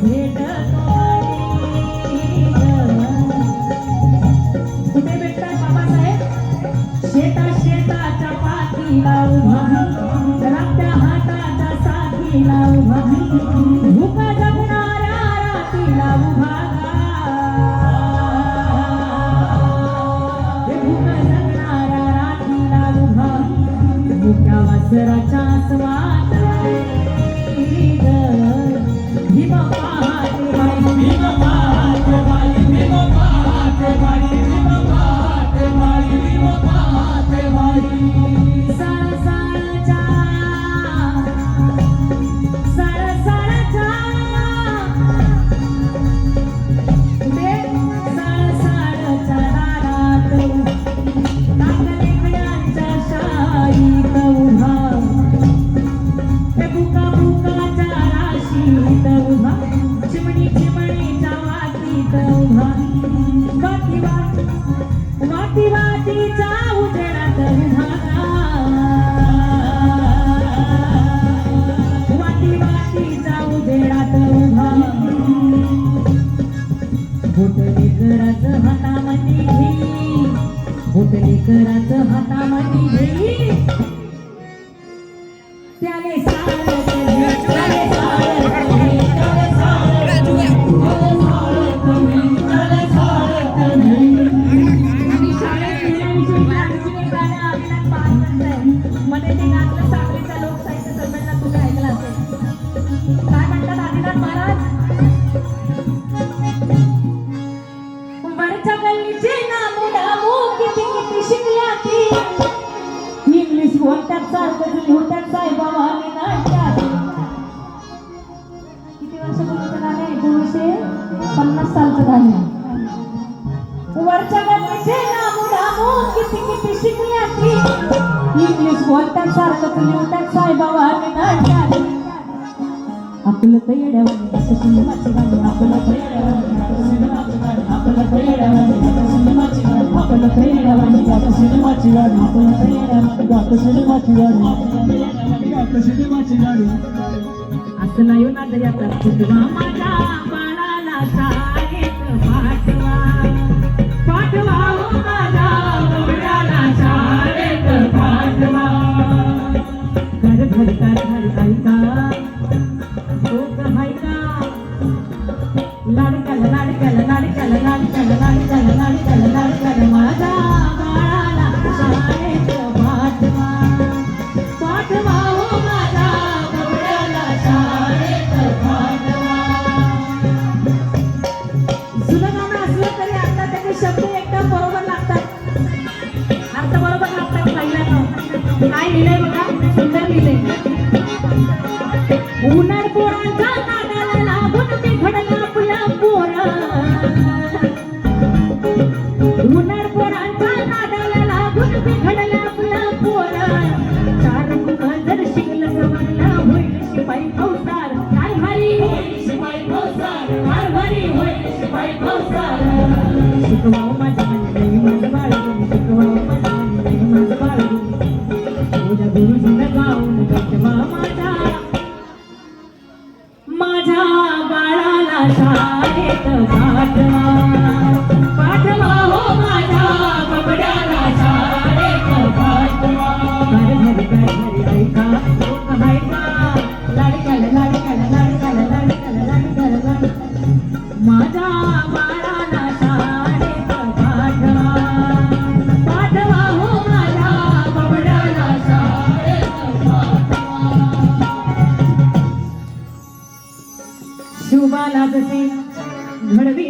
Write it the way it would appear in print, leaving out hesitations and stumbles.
भेट कुठे भेटताय बाबासाहेब? शेताच्या पाठीला उभा, रात्या हाताच्या साथीला उभा, भूका जगणाऱ्या रातीला उभा, भूका जगणाऱ्या रातीला उभा, भुक्या वासराच्या स्वाद भीम पाहते बाई, भीम पाहते बाई, भीम पाहते बाई, भीम पाहते बाई, भीम पाहते बाई. सळसळच्या सळसळच्या कुठे सळसळच्या दारात नागलेकरांच्या शाईत उभा, ते बुका बुकाच्या राशीत उभा, चिमणी चिमणीच्या वाटीत उभा, वाटी वाटी वाटीच्या उजेडात उभा, वाटी वाटीच्या उजेडात उभा, बोटलेकराचं हातामध्ये घेई, बोटलेकराचं हातामध्ये घेई, त्याने सारं केलं, त्याने सारं केलं, त्याने सारं केलं, त्याने सारं केलं. आणि शाळेत गेल्याविषयी आणखी एक गाणं अभिनंद पाहत मध्ये ते गाणं साखरेच्या लोकसाहित्य संमेलनात तुम्ही ऐकलं असेल. काय म्हणतात आदिनाथ महाराज? वरच्या गल्लीचे नामुडामू किती किती शिकल्या ती, इंग्लिश बोलतात सारखं लिहतात साहेबांनी नाट्यात. किती वर्षापूर्वीचं गाणं आहे? 1950 सालचं गाणं आहे. वरच्या गल्लीचे नामुडामू किती किती शिकल्या ती, इंग्लिश बोलतात सारखं लिहतात साहेबांनी नाट्यात. आपलं तयड्यावानी असं सिनेमाची गाणी, आपलं तयड्यावानी असं सिनेमाची गाणी, आपलं तयड्यावानी असं सिनेमाची गाणी, आपलं तयड्यावानी असं सिनेमाची गाणी, आपलं तयड्यावानी असं सिनेमाची गाणी, आपलं सिनेमाची गाणी. असं नाही ना दयाचा फुटवा माझ्या बाळाला शाळेत पाठवा, पाठवा हो माझ्या बाळाला शाळेत पाठवा. घर घर घर ऐका लाडक्याला लाडक्याला लाडक्याला लाडक्याला लाडक्याला लाडक्याला लाडक्याला माझ्या बाळाला शाळेत पाठवा, पाठवा हो माझ्या बाळाला शाळेत पाठवा. जुनं गाणं असलं तरी आता त्याचे शब्द एकदम बरोबर लागतात, अर्थ बरोबर लागतात. पहिल्यानं काय लिहिलंय बघा, सुंदर लिहिलंय. उन्हाळ पोरांच्या नादाला लागून मी घडला आपला पोरा, उन्हाळ पोरांच्या नादाला लागून मी घडला आपला पोरा. 4 मुलं जर शिकलं सवरला होईल शिपाई फौजदार, काय भारी होईल शिपाई फौजदार, काय भारी होईल शिपाई फौजदार. शिकवावं माझ्या मंडळी माझं बाळगून, शिकवावं माझ्या मंडळी माझं बाळगून, उद्या गुरुजीनं गाऊन गजवा माझ्या माझ्या बाळाला शाळेत पाठवा, पाठवा हो माझ्या बाबड्याला शाळेत पाठवा. घर घर घर ऐका लोक ऐका, लाडक्याला लाडक्याला लाडक्याला लाडक्याला लाडक्याला लाडक्याला माझ्या बाळाला शाळेत पाठवा, पाठवा हो माझ्या बाबड्याला शाळेत पाठवा. शिवबाला जसे घडवी